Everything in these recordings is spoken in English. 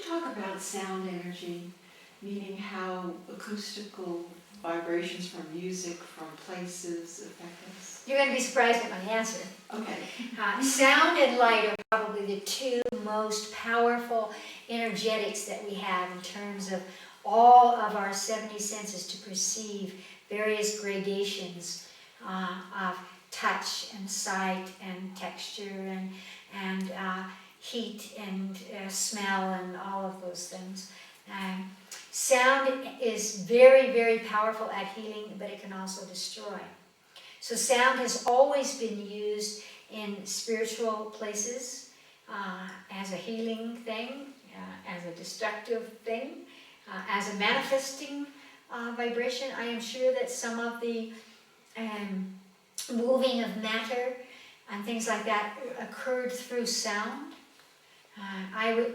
talk about sound energy, meaning how acoustical vibrations from music, from places affect us? You're going to be surprised at my answer. Okay. Sound and light are probably the two most powerful energetics that we have in terms of all of our 70 senses to perceive various gradations of touch and sight and texture and heat and smell and all of those things. Sound is very, very powerful at healing, but it can also destroy. So sound has always been used in spiritual places as a healing thing, as a destructive thing, as a manifesting vibration. I am sure that some of the moving of matter and things like that occurred through sound.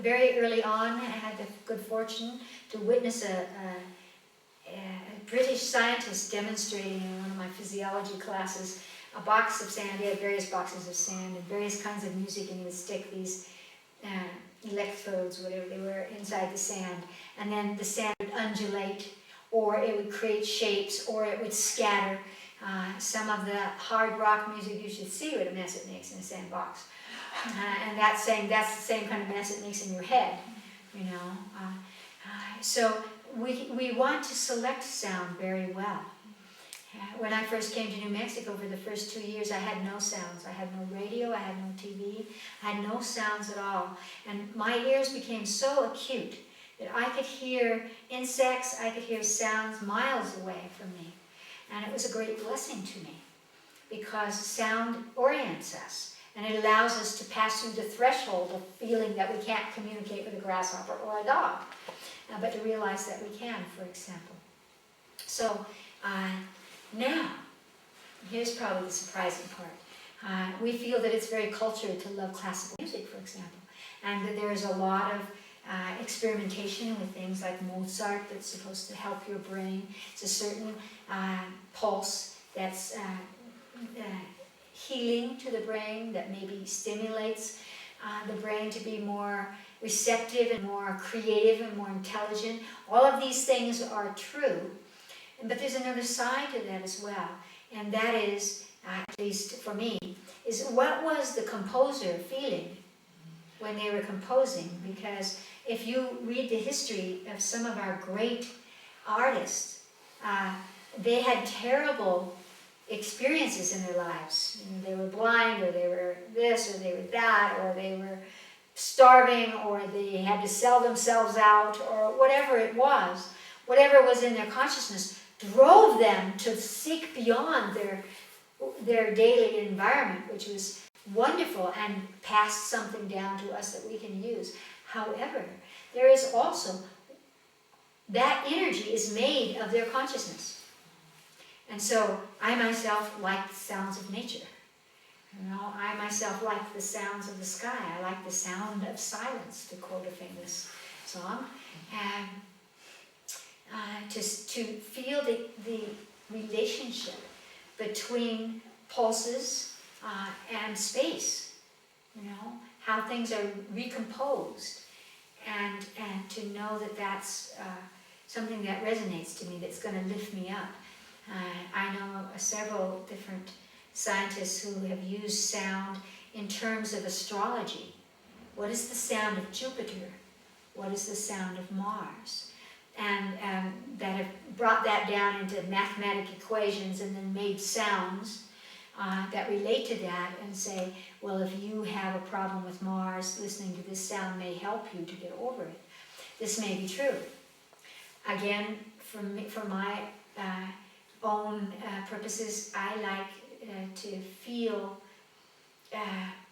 Very early on, I had the good fortune to witness a British scientist demonstrating in one of my physiology classes a box of sand. He had various boxes of sand and various kinds of music, and he would stick these electrodes, whatever they were, inside the sand. And then the sand would undulate, or it would create shapes, or it would scatter. Some of the hard rock music, you should see what a mess it makes in a sandbox. And that's the same kind of mess it makes in your head, you know. So we want to select sound very well. When I first came to New Mexico for the first 2 years, I had no sounds. I had no radio, I had no TV, I had no sounds at all. And my ears became so acute that I could hear insects, I could hear sounds miles away from me. And it was a great blessing to me because sound orients us. And it allows us to pass through the threshold of feeling that we can't communicate with a grasshopper or a dog, but to realize that we can, for example. So now, here's probably the surprising part. We feel that it's very cultured to love classical music, for example, and that there's a lot of experimentation with things like Mozart that's supposed to help your brain. It's a certain pulse that's healing to the brain, that maybe stimulates the brain to be more receptive and more creative and more intelligent. All of these things are true, but there's another side to that as well, and that is, at least for me, is what was the composer feeling when they were composing? Because if you read the history of some of our great artists, they had terrible experiences in their lives. You know, they were blind, or they were this, or they were that, or they were starving, or they had to sell themselves out, or whatever it was. Whatever was in their consciousness drove them to seek beyond their daily environment, which was wonderful, and passed something down to us that we can use. However, there is also, that energy is made of their consciousness. And so I myself like the sounds of nature. You know, I myself like the sounds of the sky. I like the sound of silence, to quote a famous song. And to feel the relationship between pulses and space, you know, how things are recomposed, and to know that that's something that resonates to me, that's going to lift me up. I know several different scientists who have used sound in terms of astrology. What is the sound of Jupiter? What is the sound of Mars? And that have brought that down into mathematic equations and then made sounds that relate to that and say, well, if you have a problem with Mars, listening to this sound may help you to get over it. This may be true. Again, for my own purposes, I like to feel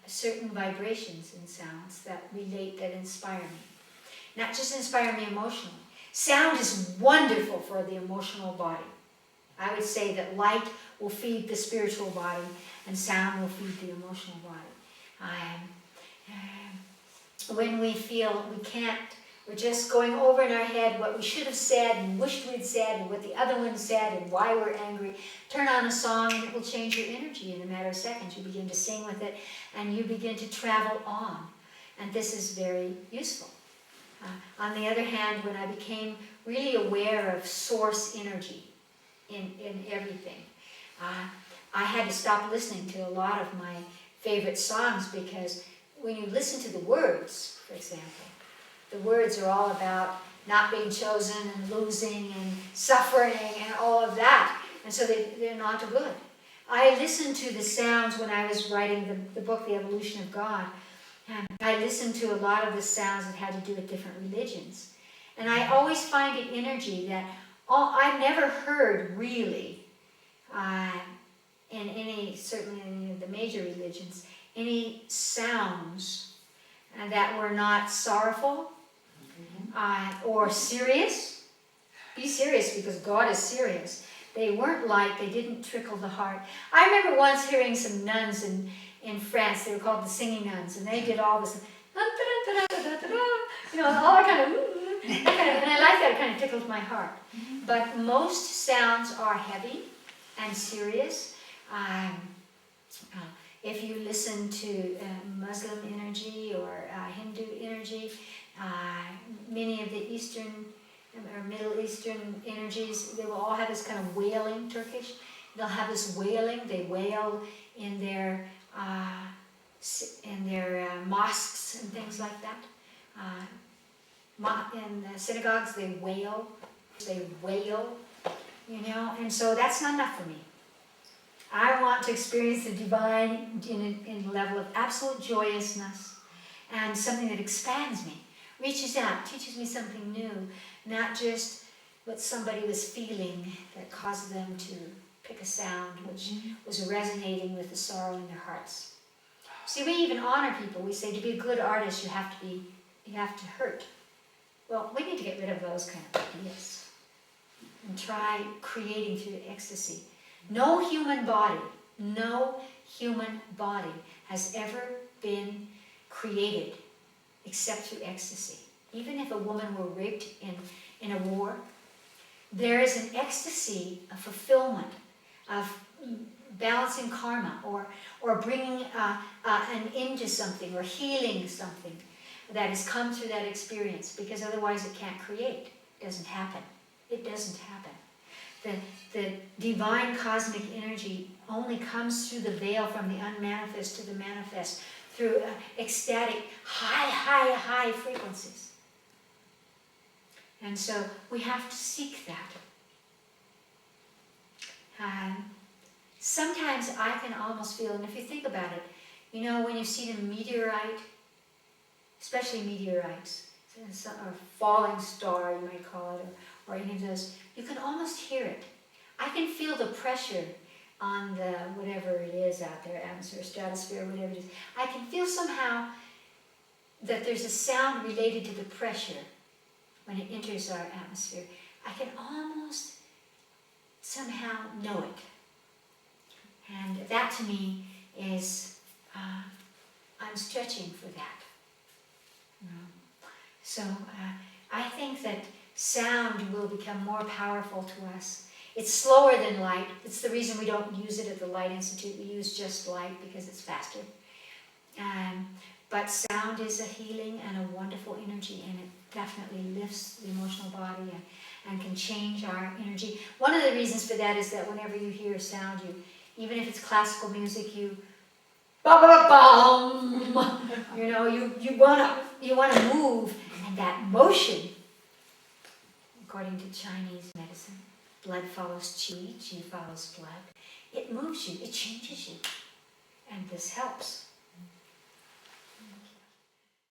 certain vibrations in sounds that relate, that inspire me. Not just inspire me emotionally. Sound is wonderful for the emotional body. I would say that light will feed the spiritual body, and sound will feed the emotional body. When we feel we can't, we're just going over in our head what we should have said and wished we'd said and what the other one said and why we're angry, turn on a song and it will change your energy in a matter of seconds. You begin to sing with it and you begin to travel on. And this is very useful. On the other hand, when I became really aware of source energy in everything, I had to stop listening to a lot of my favorite songs, because when you listen to the words, for example, the words are all about not being chosen and losing and suffering and all of that. And so they're not good. I listened to the sounds when I was writing the book, The Evolution of God. And I listened to a lot of the sounds that had to do with different religions. And I always find it energy that I've never heard really, in any, certainly in any of the major religions, any sounds that were not sorrowful or serious. Be serious, because God is serious. They weren't light, they didn't trickle the heart. I remember once hearing some nuns in France, they were called the singing nuns, and they did all this, you know, all that kind of, and I like that, it kind of tickled my heart. But most sounds are heavy and serious. If you listen to Muslim energy or Hindu energy, many of the Eastern or Middle Eastern energies, they will all have this kind of wailing. Turkish, they'll have this wailing. They wail in their mosques and things like that. In the synagogues, they wail. You know, and so that's not enough for me. I want to experience the divine in a level of absolute joyousness, and something that expands me, reaches out, teaches me something new, not just what somebody was feeling that caused them to pick a sound which was resonating with the sorrow in their hearts. See, we even honor people. We say to be a good artist, you have to hurt. Well, we need to get rid of those kind of ideas and try creating through ecstasy. No human body has ever been created except through ecstasy. Even if a woman were raped in a war, there is an ecstasy of fulfillment, of balancing karma, or bringing an end to something, or healing something that has come through that experience, because otherwise it can't create. It doesn't happen. It doesn't happen. The divine cosmic energy only comes through the veil from the unmanifest to the manifest, through ecstatic, high frequencies. And so we have to seek that. Sometimes I can almost feel, and if you think about it, you know, when you see the meteorite, especially meteorites, or falling star, you might call it, or any of those, you can almost hear it. I can feel the pressure on the, whatever it is out there, atmosphere, stratosphere, whatever it is. I can feel somehow that there's a sound related to the pressure when it enters our atmosphere. I can almost somehow know it. And that to me is, I'm stretching for that. You know? So I think that sound will become more powerful to us. It's slower than light. It's the reason we don't use it at the Light Institute. We use just light because it's faster. But sound is a healing and a wonderful energy, and it definitely lifts the emotional body and can change our energy. One of the reasons for that is that whenever you hear a sound, even if it's classical music, you ba-ba-bum, you know, you wanna move, and that motion, according to Chinese medicine, blood follows qi, qi follows blood. It moves you, it changes you, and this helps.